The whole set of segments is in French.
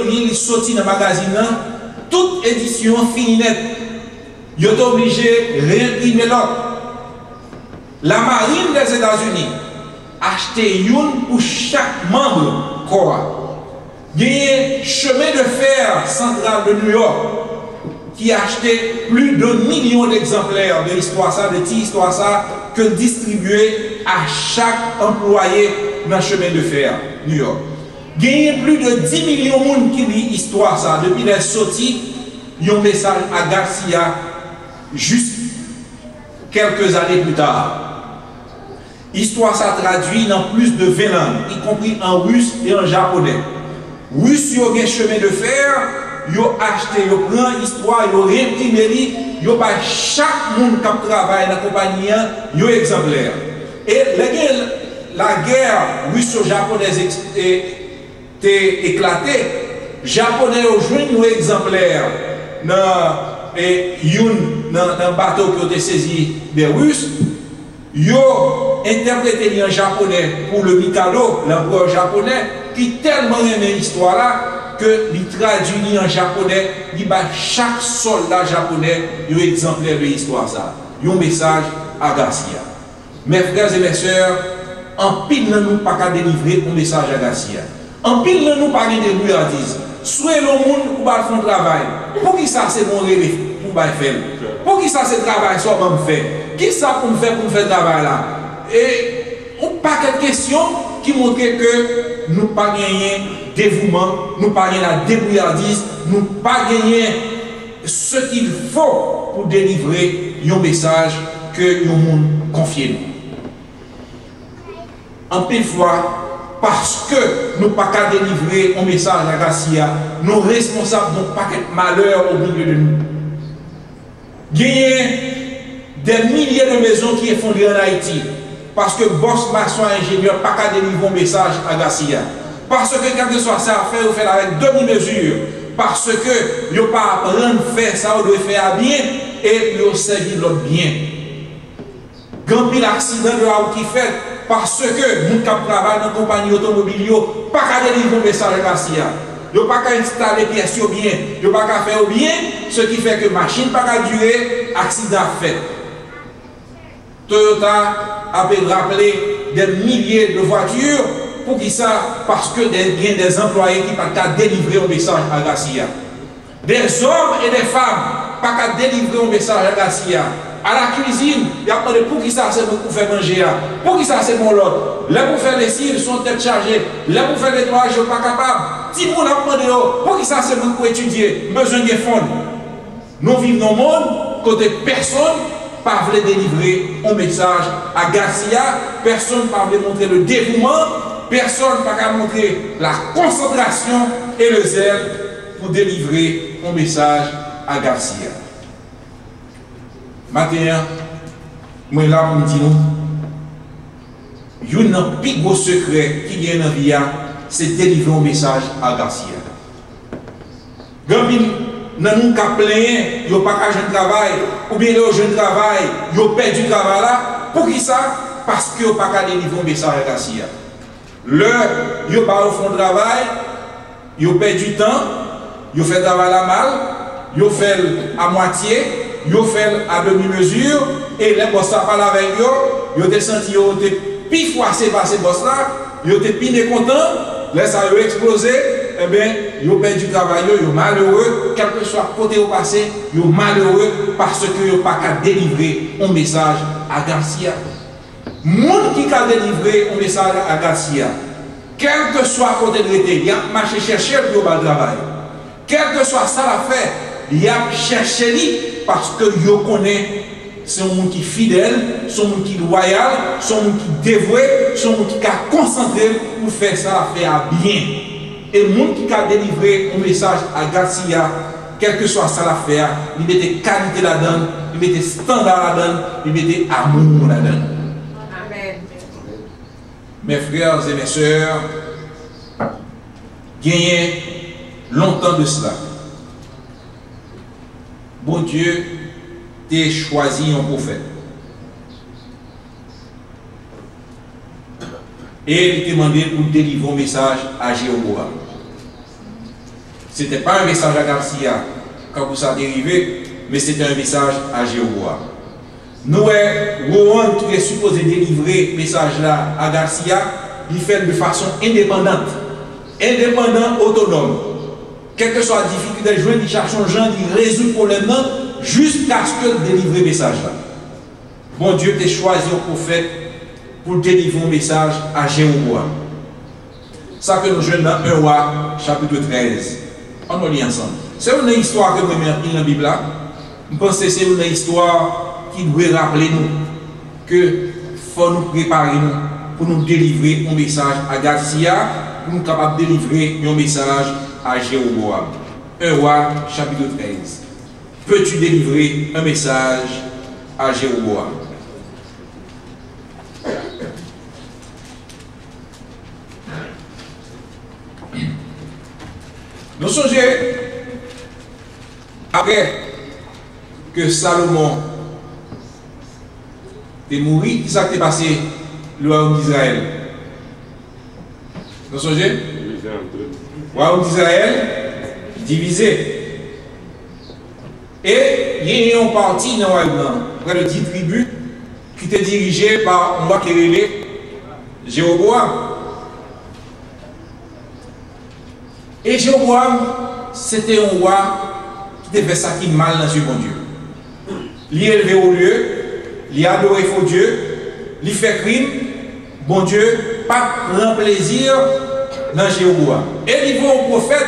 il sorti dans le magazine, toute édition finie net. Ils sont obligés de réimprimer l'autre. La marine des États-Unis a acheté une pour chaque membre corps. Il y a un chemin de fer central de New York qui a acheté plus de millions d'exemplaires de l'histoire ça, de l'histoire ça, que distribué à chaque employé dans le chemin de fer New York. Il y a plus de 10 millions de monde qui lit l'histoire ça depuis les sorties. Il y a un message à Garcia juste quelques années plus tard. L'histoire ça traduit dans plus de 20 langues, y compris en russe et en japonais. Russe, ils ont un chemin de fer, ils ont acheté, ils ont pris l'histoire, ils ont réimprimé, ils ont pas chaque monde qui travaille dans la compagnie, ils ont exemplaire. Et la guerre russo-japonaise était éclatée. Les Japonais ont joué un exemplaire dans un bateau qui a été saisi des Russes. Ils ont interprété en japonais pour le Mikado, l'empereur japonais, qui tellement aimé l'histoire là que il traduit en japonais, il bat chaque soldat japonais un exemplaire de l'histoire ça. Un message à Garcia. Mes frères et mes sœurs, en pile nous pas qu'à délivrer un message à Garcia. En pile nous pas de débrouillardise. Soit le monde pour faire un travail. Pour qui ça c'est mon rêve pour faire? Pour qui ça c'est travail soit bon faire? Qui ça pour faire travail là? Et on pas quelques questions qui montrent que nous pas gagné dévouement, nous pas gagné la débrouillardise, nous pas gagné ce qu'il faut pour délivrer un message que le monde confie nous. En pile fois, parce que nous pas qu'à délivrer un message à Garcia, nous responsables d'un paquet de malheur au milieu de nous. Il y a des milliers de maisons qui sont effondrées en Haïti. Parce que boss, maçon, ingénieur, pas qu'à délivrer un message à Garcia. Parce que quelque que soit ça à faire, vous faites avec demi-mesure. Parce que vous pas apprendre à faire ça, vous devez faire bien et vous servir l'autre bien. Quand il y a l'accident de la route qui fait, parce que nous qui travaillons dans la compagnie automobile, pas qu'à délivrer un message à Garcia. Vous pas qu'à installer les pièces bien, vous pas qu'à faire bien, ce qui fait que la machine pas qu'à durer, accident fait. Toyota a rappelé des milliers de voitures pour qui ça? Parce que il y a des employés qui ne peuvent pas délivrer un message à Garcia. Des hommes et des femmes pas qu'à délivrer un message à Garcia. À la cuisine, il y a demandé pour qui ça c'est pour faire manger. Pour qui ça c'est mon lot. Là pour faire les cils, sont tête chargées. Là pour faire les nettoyage, je ne suis pas capable. Si mon a demandé pour qui ça c'est pour étudier, besoin de fonds. Nous vivons dans le monde côté personne pas voulait délivrer un message à Garcia, personne ne voulait montrer le dévouement, personne ne voulait montrer la concentration et le zèle pour délivrer un message à Garcia. Maintenant, moi là pour me dire, il y a un plus gros secret qui vient dans la vie, c'est délivrer un message à Garcia. Gambine, nous nous plaignons, ils n'ont pas qu'à jeune travail, ou bien les jeunes travail, ils ont perdu du travail là. Pour qui ça? Parce qu'ils n'ont pas qu'à délivrer un message à Garcia. Ils n'ont pas au fond de travail, ils ont perdu du temps, ils ont fait le travail à mal, ils ont fait à moitié, ils ont fait à demi-mesure, et les boss parlent avec eux, ils ont senti qu'ils ont été plus froissés par ces boss là, ils ont été plus mécontents, là ça a explosé. Eh bien, ils ont perdu du travail, ils sont malheureux, quel que soit le côté au passé, ils sont malheureux parce qu'ils n'ont pas qu'à délivrer un message à Garcia. Monde qui a délivré un message à Garcia, quel que soit le côté de l'été, il a marché chercher pour le travail. Quel que soit ça l'affaire, il a cherché lui parce qu'il connaît, c'est un monde qui est fidèle, c'est un monde qui est loyal, c'est un monde qui est dévoué, c'est un monde qui a concentré pour faire ça l'affaire bien. Et le monde qui a délivré un message à Garcia, quel que soit ça l'affaire, il mettait qualité là-dedans, il mettait standard là-dedans, il mettait amour là-dedans. Amen. Mes frères et mes sœurs, gagné longtemps de cela. Bon Dieu t'a choisi un prophète. Et il t'a demandé pour délivrer un message à Jéhovah. Ce n'était pas un message à Garcia, quand vous ça dérivé, mais c'était un message à Jéhovah. Nous, Rohan, qui est supposé délivrer ce message-là à Garcia, il fait de façon indépendante, autonome. Quelle que soit la difficulté, il cherche un genre, il résout le problème jusqu'à ce que délivre le message-là. Bon Dieu t'a choisi un prophète pour délivrer un message à Jéhovah. Ça que nous jouons dans 1 Roi, chapitre 13. On nous lit ensemble. C'est une histoire que nous avons dans la Bible là. Je pense que c'est une histoire qui doit rappeler nous que faut nous préparer nous pour nous délivrer un message à Garcia, pour nous capables de délivrer un message à Jéroboam. 1 Roi, chapitre 13. Peux-tu délivrer un message à Jéroboam? Nous songeons, après que Salomon est mort, qui s'est passé le royaume d'Israël? Nous songeons? Le royaume d'Israël divisé. Et il y a un parti dans le royaume, près de 10 tribus, qui était dirigé par un roi qui est Jéroboam. Et Jéroboam, c'était un roi qui devait ça qui mal dans ce bon Dieu. Il élevé au lieu, il adoré faux Dieu, il fait crime, bon Dieu, pas grand plaisir dans Jéroboam. Et il va au prophète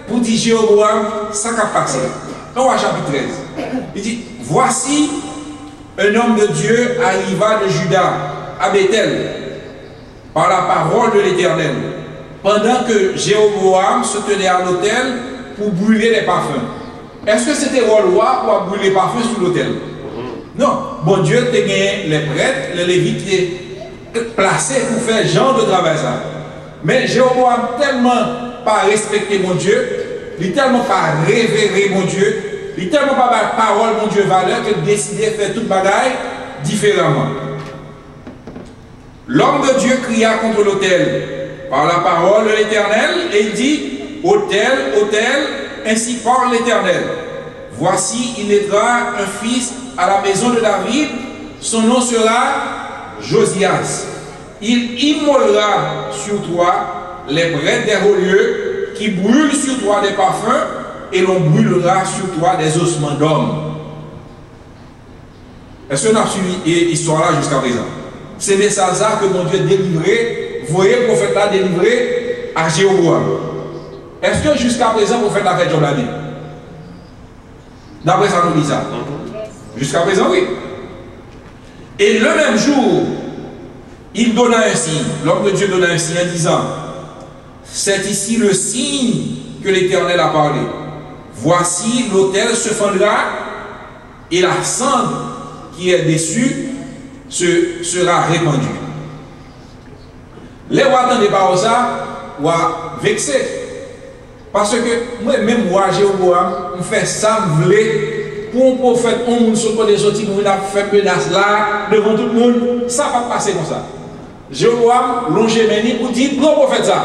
pour dire Jéroboam, ça qui a passé. On va chapitre 13. Il dit, voici un homme de Dieu arriva de Juda à Bethel par la parole de l'Éternel, pendant que Jéroboam se tenait à l'autel pour brûler les parfums. Est-ce que c'était le roi pour brûler les parfums sur l'autel? Non. Bon Dieu a gagné les prêtres, les lévites qui étaient placés pour faire genre de travail ça. Mais Jéroboam tellement pas respecté mon Dieu, il tellement pas révéré mon Dieu, il tellement pas la parole mon Dieu valeur qu'il décidait de faire toute bagaille différemment. L'homme de Dieu cria contre l'autel par la parole de l'Éternel et il dit, autel, autel, ainsi parle l'Éternel. Voici, il naîtra un fils à la maison de David, son nom sera Josias. Il immolera sur toi les prêtres des hauts lieux qui brûlent sur toi des parfums et l'on brûlera sur toi des ossements d'hommes. Est-ce qu'on a suivi l'histoire là jusqu'à présent? C'est des ça que mon Dieu a délivré, voyez le prophète là délivré à Jéroboam. Est-ce que jusqu'à présent le prophète a fait job l'année? D'après ça nous dit ça. Jusqu'à présent, oui. Et le même jour, il donna un signe. L'homme de Dieu donna un signe en disant, c'est ici le signe que l'Éternel a parlé. Voici l'autel se fendra et la cendre qui est dessus sera répandue. Les rois n'entendaient pas ça, rois vexés. Parce que moi-même, moi, Jéroboam, je fais ça, je voulais, pour un prophète, on ne se peut pas sortir, on a fait menace là, devant tout le monde, ça va pas passer comme ça. Jéroboam, l'ongémeni, pour dire, non, prophète ça.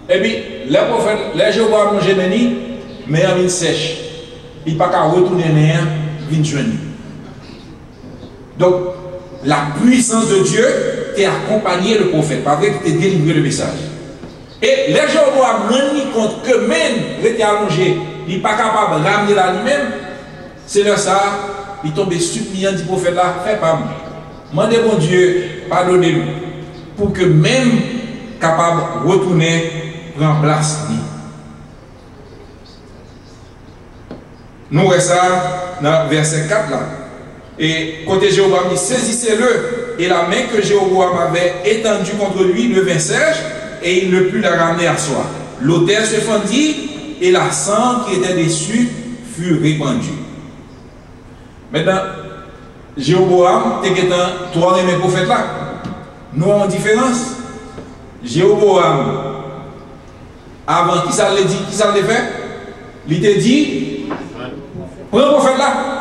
Et puis, les prophètes, les Jéroboam, l'ongémeni, mais il sèche. Il n'y a pas qu'à retourner mer, il vient joindre. Donc, la puissance de Dieu t'a accompagné le prophète, pas vrai que tu délivré le message. Et les gens vont rendre compte que même il était allongé, il n'est pas capable de ramener là lui-même. C'est là ça, il tombe suppliant du prophète là, fais pas moi. Demandez mon Dieu, pardonnez-le, pour que même capable de retourner, prendre place. Nous voyons ça dans verset 4 là. Et côté Jéroboam dit, saisissez-le. Et la main que Jéroboam avait étendue contre lui devint sèche, et il ne put la ramener à soi. L'autel se fendit, et la cendre qui était dessus fut répandue. Maintenant, Jéroboam, t'es toi et mes prophètes là, nous avons une différence. Jéroboam, avant, qui ça l'a dit, qui ça l'a fait? Il t'a dit, prends le prophète là.